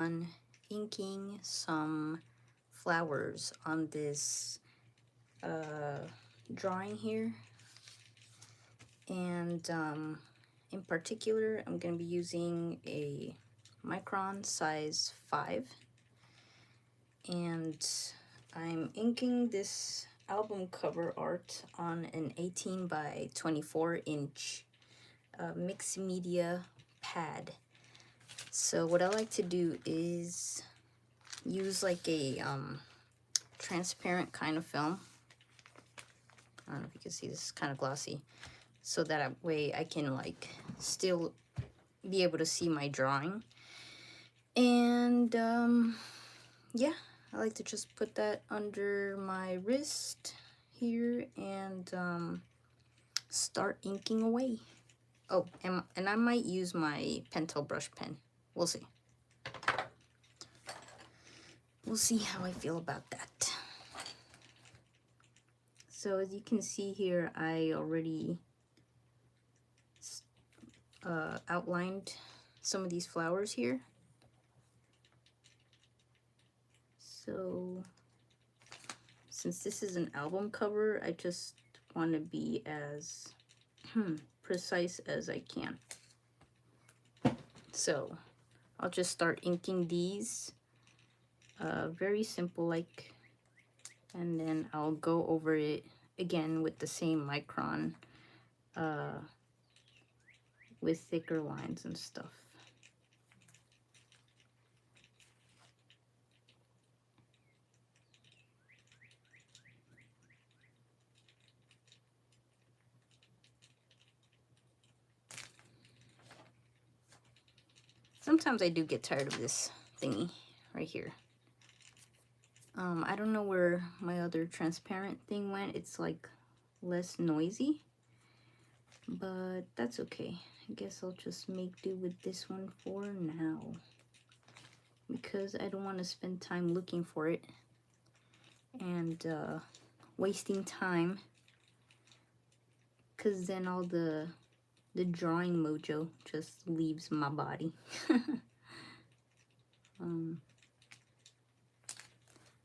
on inking some flowers on this drawing here, and in particular I'm going to be using a micron size 5, and I'm inking this album cover art on an 18 by 24 inch mixed media pad. So what I like to do is use like a transparent kind of film. I don't know if you can see, this is kind of glossy, so that way I can like still be able to see my drawing. And yeah, I like to just put that under my wrist here and start inking away. Oh, and I might use my Pentel brush pen. We'll see. We'll see how I feel about that. So as you can see here, I already outlined some of these flowers here. So since this is an album cover, I just want to be as precise as I can. So I'll just start inking these, very simple like, and then I'll go over it again with the same micron, with thicker lines and stuff. Sometimes I do get tired of this thingy right here. I don't know where my other transparent thing went. It's like less noisy, but that's okay. I guess I'll just make do with this one for now, because I don't want to spend time looking for it and wasting time, because then all the drawing mojo just leaves my body.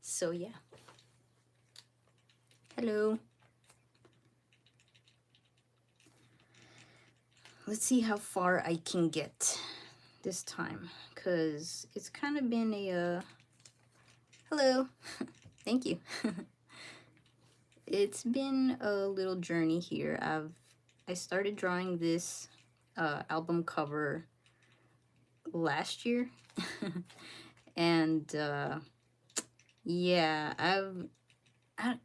So yeah. Hello. Let's see how far I can get this time, because it's kind of been a hello. Thank you. It's been a little journey here. I started drawing this album cover last year. And yeah,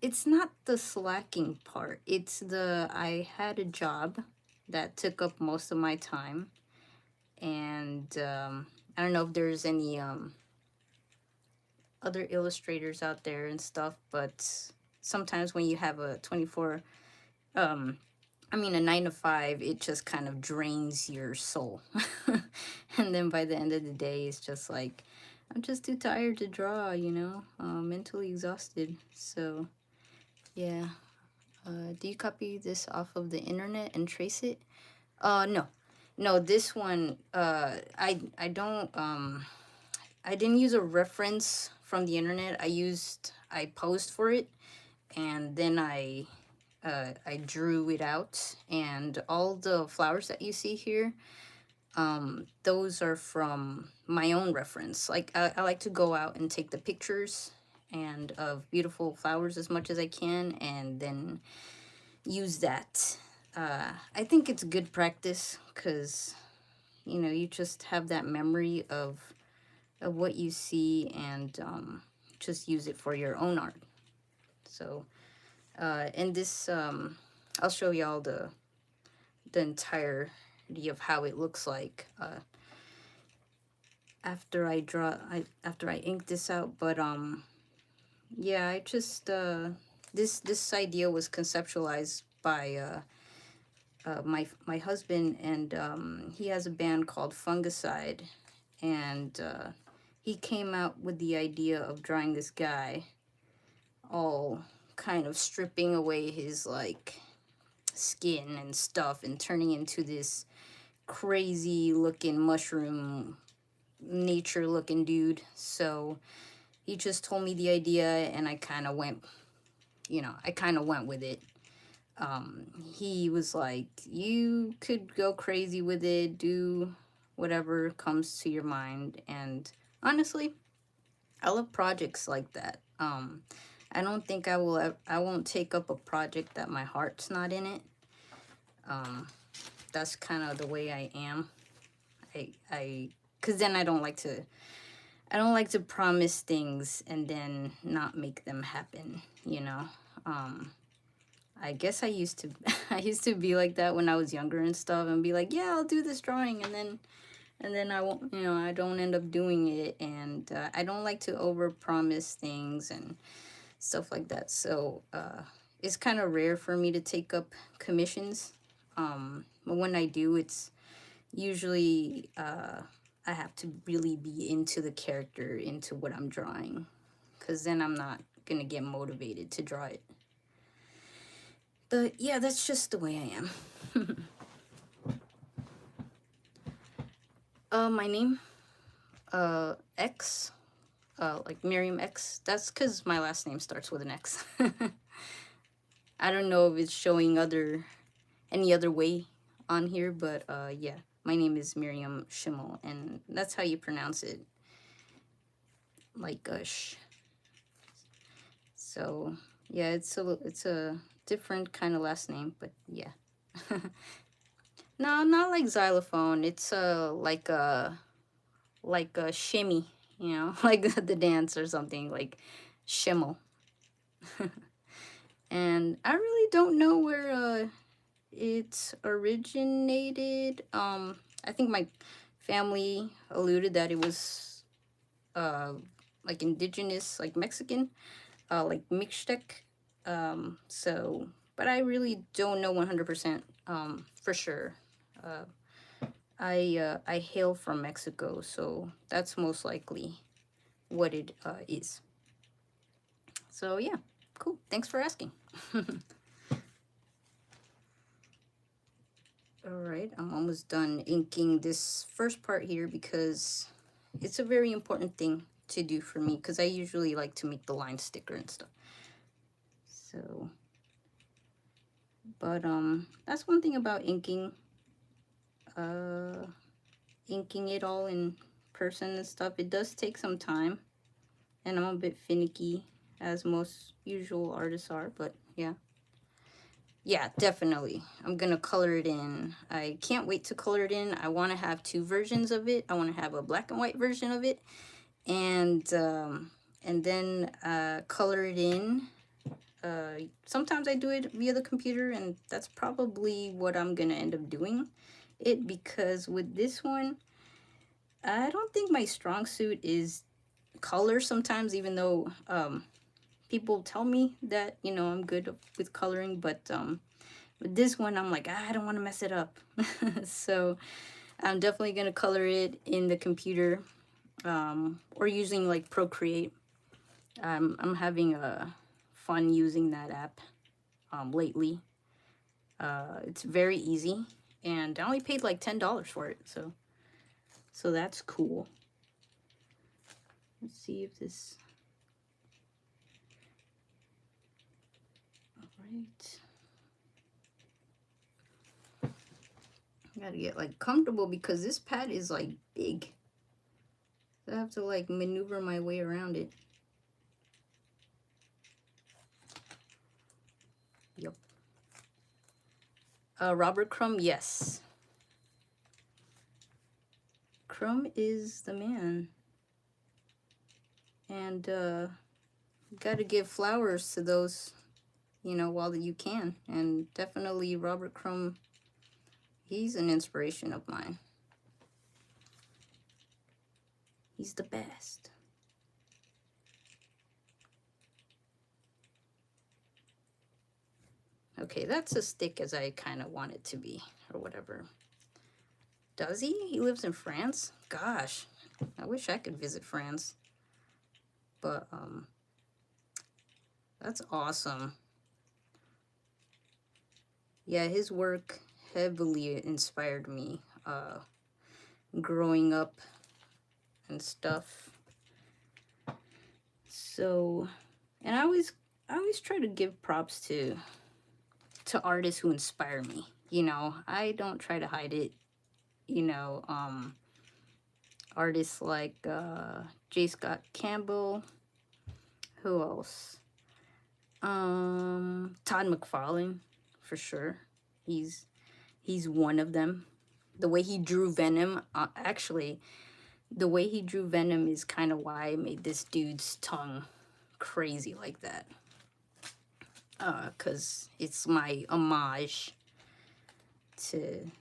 it's not the slacking part, it's I had a job that took up most of my time, and I don't know if there's any other illustrators out there and stuff, but sometimes when you have a 9 to 5, it just kind of drains your soul. And then by the end of the day, it's just like, I'm just too tired to draw, you know, mentally exhausted. So yeah. Do you copy this off of the internet and trace it? No, this one, I don't, I didn't use a reference from the internet. I posed for it, and then I drew it out, and all the flowers that you see here, those are from my own reference. Like, I like to go out and take the pictures and of beautiful flowers as much as I can, and then use that. I think it's good practice, because you know, you just have that memory of what you see, and just use it for your own art. So and this, I'll show y'all the entirety of how it looks like after I ink this out. But yeah, I just this idea was conceptualized by my husband, and he has a band called Fungicide, and he came out with the idea of drawing this guy all kind of stripping away his like skin and stuff and turning into this crazy looking mushroom nature looking dude. So he just told me the idea, and I kind of went, I kind of went with it. He was like, you could go crazy with it, do whatever comes to your mind. And honestly, I love projects like that. I don't think I won't take up a project that my heart's not in it. Um, that's kind of the way I am. Cause then I don't like to promise things and then not make them happen, you know? Um, I guess I used to, I used to be like that when I was younger and stuff, and be like, yeah, I'll do this drawing. And then I won't, I don't end up doing it. And I don't like to over promise things and stuff like that. So it's kind of rare for me to take up commissions. But when I do, it's usually I have to really be into the character, into what I'm drawing, because then I'm not gonna get motivated to draw it. But yeah, that's just the way I am. My name, X, like Miriam X. That's because my last name starts with an X. I don't know if it's showing any other way on here, but yeah, my name is Miriam Schimmel, and that's how you pronounce it, like sh. So yeah, it's a different kind of last name, but yeah. No, not like xylophone. It's like a shimmy, like the dance or something, like Schimmel. And I really don't know where it's originated. I think my family alluded that it was uh like indigenous, like Mexican, like Mixtec. So, but I really don't know 100% for sure. Uh, I hail from Mexico, so that's most likely what it is. So yeah, cool. Thanks for asking. All right, I'm almost done inking this first part here because it's a very important thing to do for me, because I usually like to make the line sticker and stuff. So, but that's one thing about inking. Inking it all in person and stuff, it does take some time, and I'm a bit finicky, as most usual artists are, but yeah. Yeah, definitely. I'm gonna color it in. I can't wait to color it in. I want to have two versions of it. I want to have a black and white version of it, and then color it in. Sometimes I do it via the computer, and that's probably what I'm gonna end up doing it, because with this one, I don't think my strong suit is color sometimes, even though people tell me that, I'm good with coloring, but with this one, I'm like, I don't want to mess it up. So I'm definitely going to color it in the computer, or using like Procreate. I'm having fun using that app lately. It's very easy, and I only paid like $10 for it, so that's cool. Let's see if this... All right. I gotta get like comfortable because this pad is like big. So I have to like maneuver my way around it. Yep. Robert Crumb, yes. Crumb is the man. And gotta give flowers to those, while you can. And definitely Robert Crumb, he's an inspiration of mine. He's the best. Okay, that's as thick as I kind of want it to be, or whatever. Does he? He lives in France? Gosh, I wish I could visit France. But, that's awesome. Yeah, his work heavily inspired me growing up. and stuff. So, and I always try to give props to artists who inspire me. You know, I don't try to hide it. You know, artists like J. Scott Campbell. Who else? Todd McFarlane, for sure. He's one of them. The way he drew Venom, actually, the way he drew Venom is kind of why I made this dude's tongue crazy like that. 'Cause it's my homage to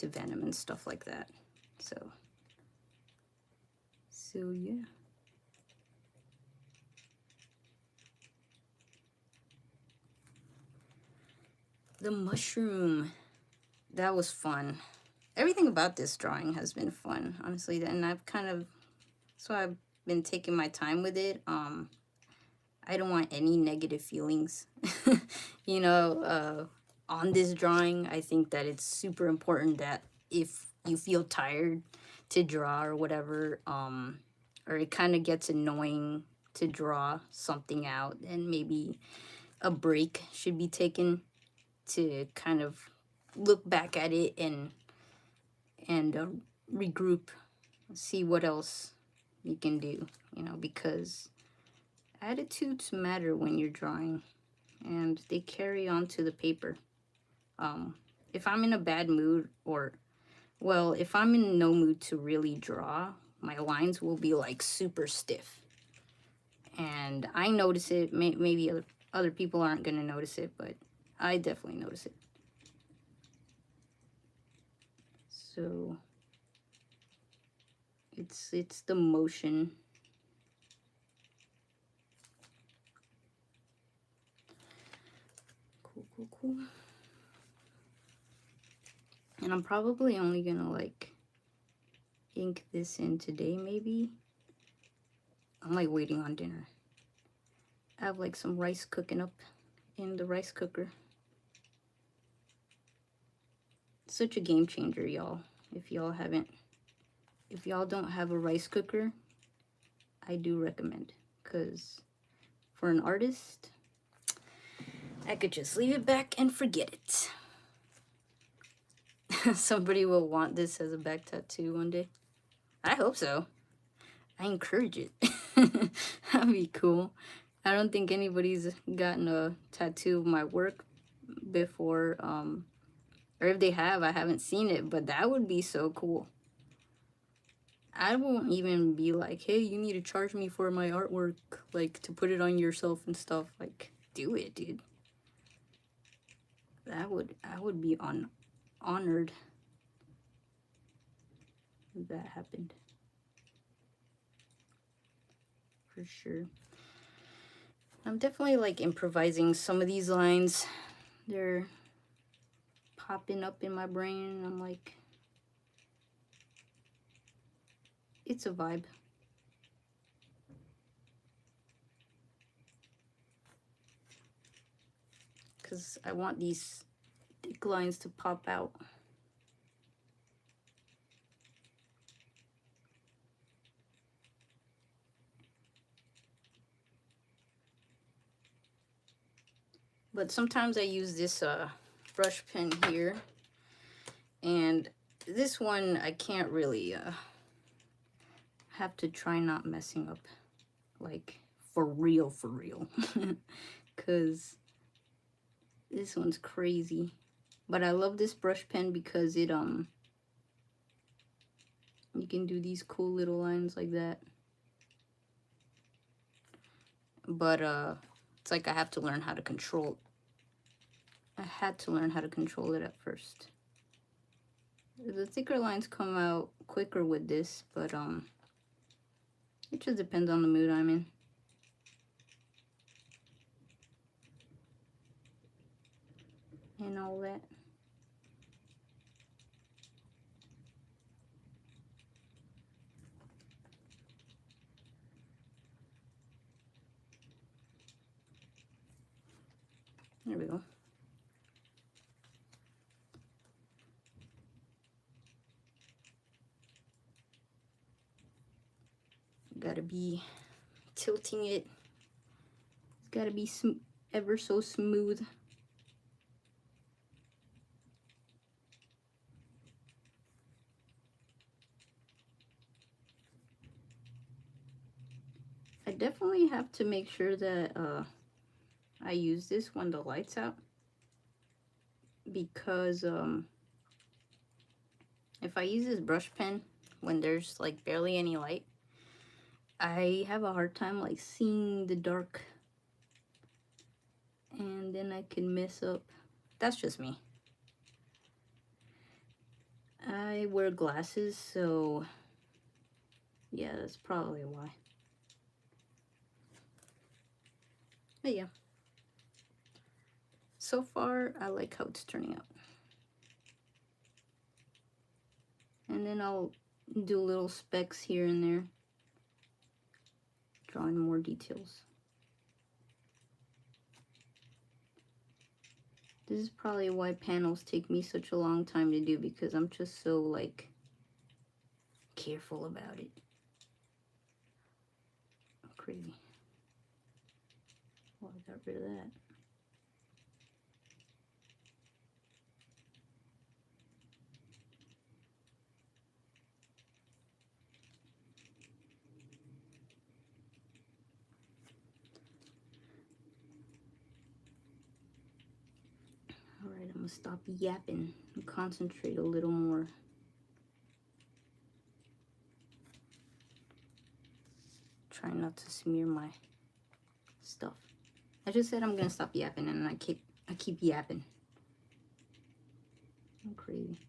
Venom and stuff like that. So yeah. The mushroom, that was fun. Everything about this drawing has been fun, honestly, and I've kind of, so I've been taking my time with it. I don't want any negative feelings, you know, on this drawing. I think that it's super important that if you feel tired to draw or whatever, or it kind of gets annoying to draw something out, and maybe a break should be taken to kind of look back at it and regroup, see what else you can do, you know, because attitudes matter when you're drawing, and they carry on to the paper. If I'm in a bad mood, or, well, if I'm in no mood to really draw, my lines will be like super stiff. And I notice it. Maybe other people aren't going to notice it, but I definitely notice it. So it's the motion. Cool. And I'm probably only gonna like ink this in today, maybe. I'm like waiting on dinner. I have like some rice cooking up in the rice cooker. Such a game changer, y'all. If y'all don't have a rice cooker, I do recommend, because for an artist, I could just leave it back and forget it. Somebody will want this as a back tattoo one day. I hope so. I encourage it. That'd be cool. I don't think anybody's gotten a tattoo of my work before, or if they have, I haven't seen it, but that would be so cool. I won't even be like, hey, you need to charge me for my artwork, like, to put it on yourself and stuff. Like, do it, dude. I would be honored if that happened. For sure. I'm definitely like improvising some of these lines. They're popping up in my brain, and I'm like, it's a vibe. Because I want these thick lines to pop out. But sometimes I use this brush pen here, and this one I can't really have to try not messing up, like, for real, because this one's crazy. But I love this brush pen because it you can do these cool little lines like that. But it's like I have to learn how to control. I had to learn how to control it at first. The thicker lines come out quicker with this, but it just depends on the mood I'm in. And all that. There we go. be tilting it. It's gotta be ever so smooth. I definitely have to make sure that I use this when the light's out, because if I use this brush pen when there's like barely any light, I have a hard time like seeing the dark, and then I can mess up. That's just me. I wear glasses, so yeah, that's probably why. But yeah, so far I like how it's turning out. And then I'll do little specks here and there, drawing more details. This is probably why panels take me such a long time to do, because I'm just so like careful about it. Crazy. Well, I got rid of that. Alright, I'm gonna stop yapping and concentrate a little more. Try not to smear my stuff. I just said I'm gonna stop yapping, and I keep yapping. I'm crazy.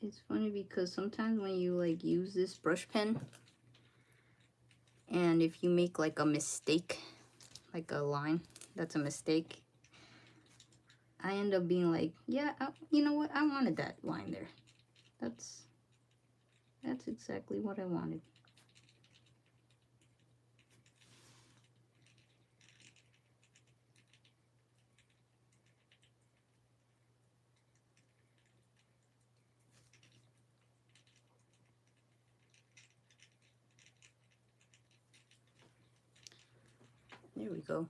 It's funny because sometimes when you like use this brush pen, and if you make like a mistake, like a line that's a mistake, I end up being like, yeah, you know what, I wanted that line there. That's exactly what I wanted. There we go.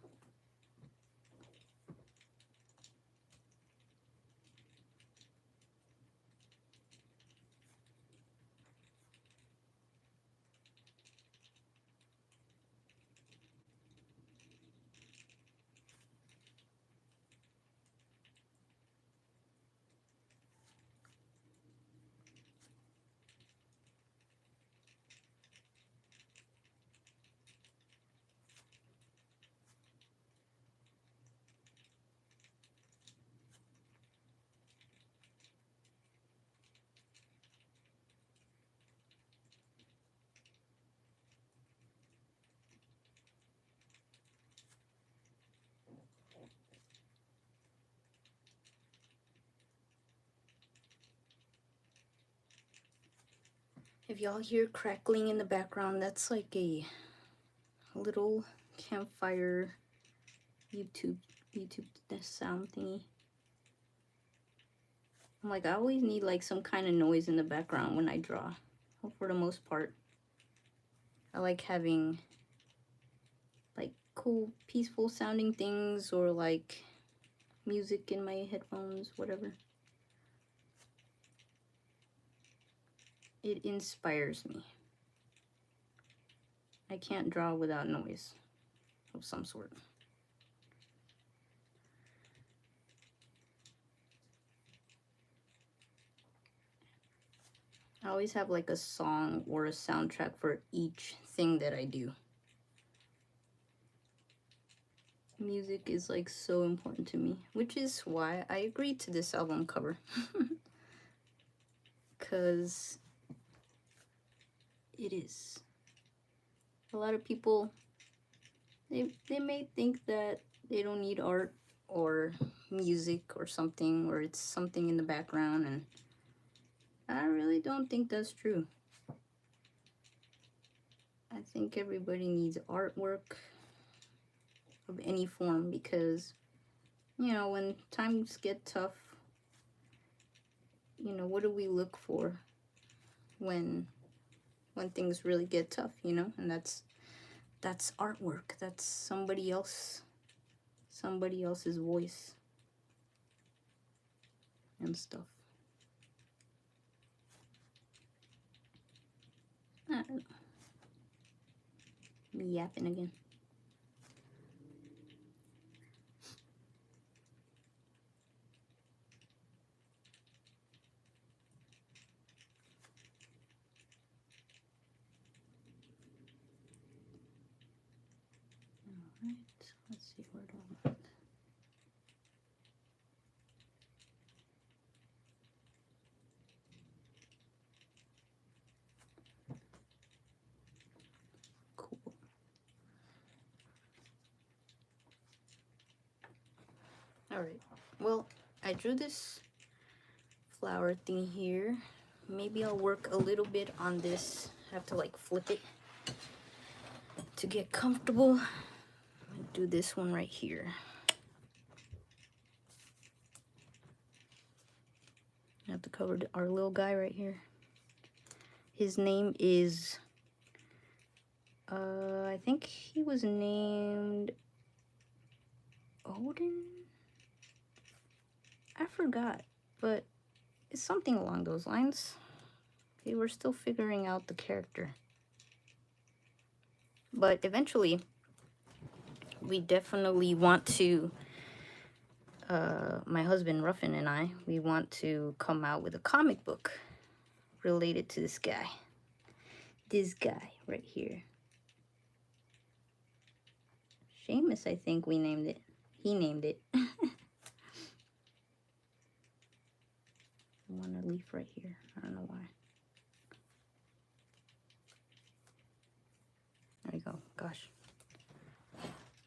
If y'all hear crackling in the background, that's like a little campfire YouTube sound thingy. I'm like, I always need like some kind of noise in the background when I draw. Well, for the most part, I like having like cool, peaceful sounding things, or like music in my headphones, whatever. It inspires me. I can't draw without noise of some sort. I always have like a song or a soundtrack for each thing that I do. Music is like so important to me, which is why I agreed to this album cover. Because it is. A lot of people, they may think that they don't need art or music or something, or it's something in the background, and I really don't think that's true. I think everybody needs artwork of any form because, you know, when times get tough, you know, what do we look for when things really get tough, you know? And that's artwork. That's somebody else's voice and stuff. I don't know. Me yapping again. Alright, let's see, where do I want? Cool. Alright, well, I drew this flower thing here. Maybe I'll work a little bit on this. I have to like flip it to get comfortable. Do this one right here. I have to cover our little guy right here. His name is, I think he was named Odin? I forgot, but it's something along those lines. Okay, we're still figuring out the character. But eventually, we definitely want to, my husband Ruffin and I, we want to come out with a comic book related to this guy. This guy right here. Seamus, I think we named it. He named it. I want a leaf right here. I don't know why. There we go. Gosh.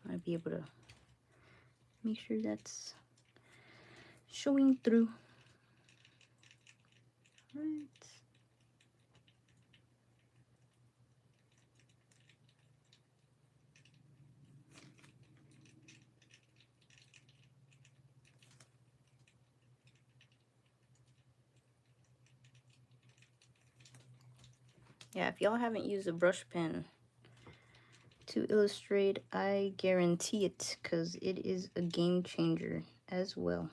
I'll be able to make sure that's showing through. Right. Yeah, if y'all haven't used a brush pen to illustrate, I guarantee it, because it is a game changer as well.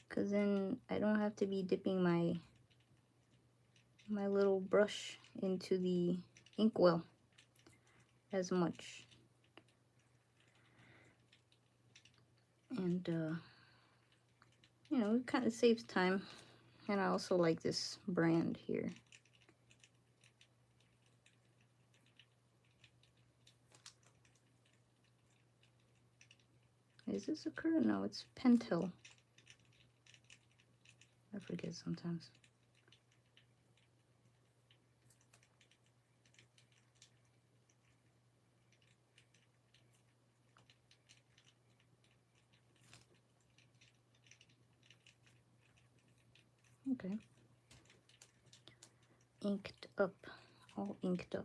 Because then I don't have to be dipping my little brush into the inkwell as much. And you know, it kind of saves time. And I also like this brand here. Is this a curve? No, it's Pentel. I forget sometimes. Okay. Inked up. All inked up.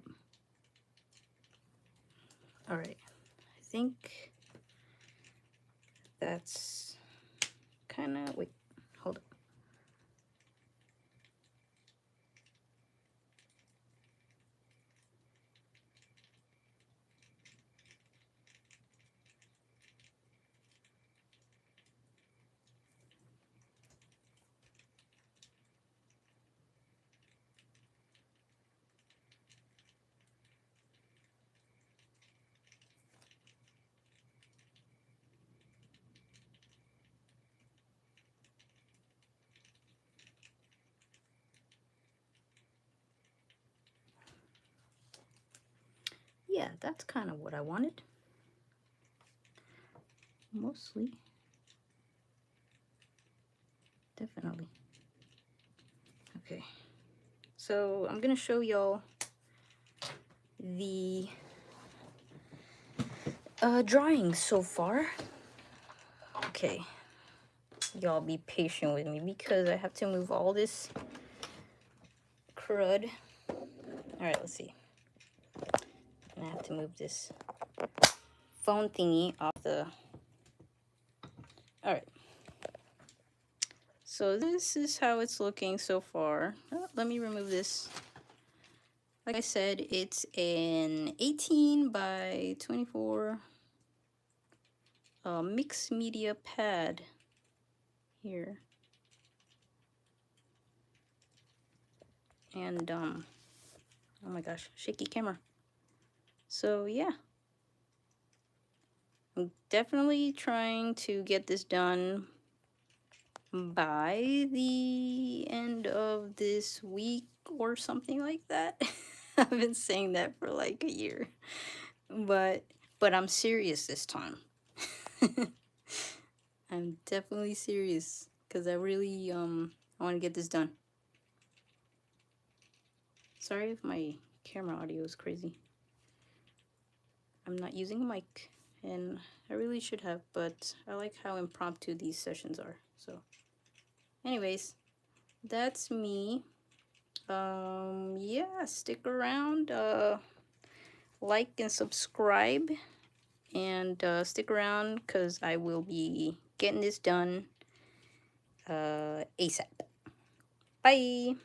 All right. I think that's kind of, wait, hold up. Yeah, that's kind of what I wanted. Mostly. Definitely. Okay. So I'm going to show y'all the drawings so far. Okay. y'all be patient with me because I have to move all this crud. All right, let's see. And I have to move this phone thingy off the... All right. So this is how it's looking so far. Let me remove this. Like I said, it's an 18 by 24 mixed media pad here. And oh my gosh, shaky camera. So yeah, I'm definitely trying to get this done by the end of this week or something like that. I've been saying that for like a year, but I'm serious this time. I'm definitely serious because I really I want to get this done. Sorry if my camera audio is crazy. I'm not using a mic, and I really should have, but I like how impromptu these sessions are. So anyways, that's me. Yeah, stick around, like and subscribe, and stick around because I will be getting this done ASAP. Bye.